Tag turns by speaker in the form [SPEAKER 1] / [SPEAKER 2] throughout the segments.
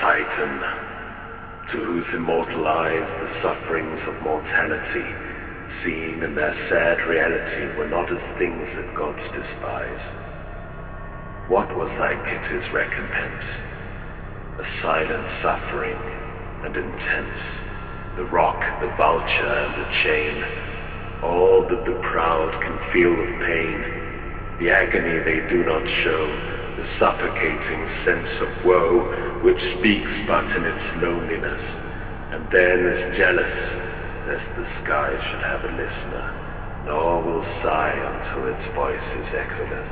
[SPEAKER 1] Titan, to whose immortal eyes the sufferings of mortality, seen in their sad reality, were not as things that gods despise. What was thy pity's recompense? A silent suffering and intense, the rock, the vulture, and the chain, all that the proud can feel of pain, the agony they do not show, the suffocating sense of woe, which speaks but in its loneliness, and then is jealous, lest the sky should have a listener, nor will sigh until its voice is echoless.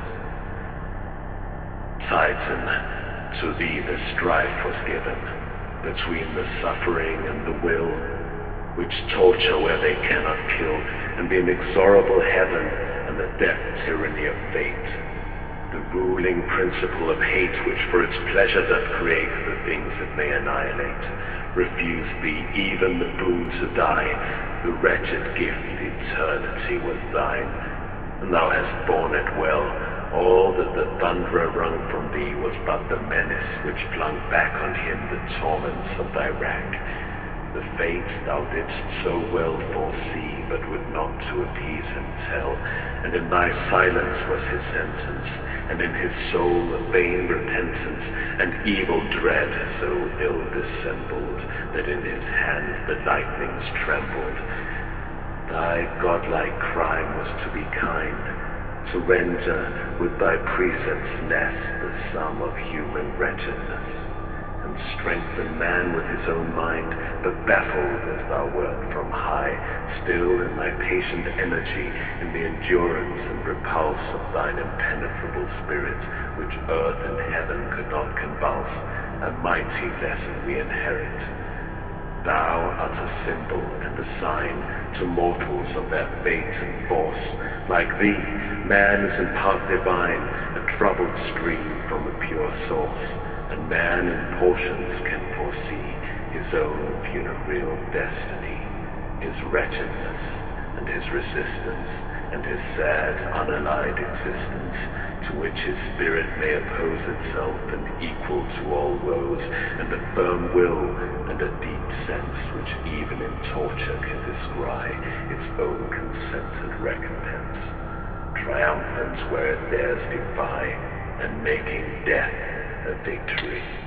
[SPEAKER 1] Titan, to thee the strife was given, between the suffering and the will, which torture where they cannot kill, and the inexorable heaven and the death tyranny of fate, the ruling principle of hate, which for its pleasure doth create the things that may annihilate. Refus'd thee even the boon to die, the wretched gift eternity was thine, and thou hast borne it well. All that the thunderer wrung from thee was but the menace which flung back on him the torments of thy rack. The fate thou didst so well foresee, but would not to appease him tell, and in thy silence was his sentence, and in his soul a vain repentance, and evil dread so ill dissembled, that in his hand the lightnings trembled. Thy godlike crime was to be kind, to render with thy precepts less the sum of human wretchedness, and strengthen man with his own mind, but baffled as thou wert from high, still in thy patient energy, in the endurance and repulse of thine impenetrable spirit, which earth and heaven could not convulse, a mighty lesson we inherit. Thou art a symbol and a sign to mortals of their fate and force. Like thee, man is in part divine, a troubled stream from a pure source, and man in portions can foresee his own funereal destiny, his wretchedness and his resistance, and his sad unallied existence, to which his spirit may oppose itself and equal to all woes, and a firm will and a deep sense which even in torture can descry its own consented recompense, triumphant where it dares defy, and making death a victory.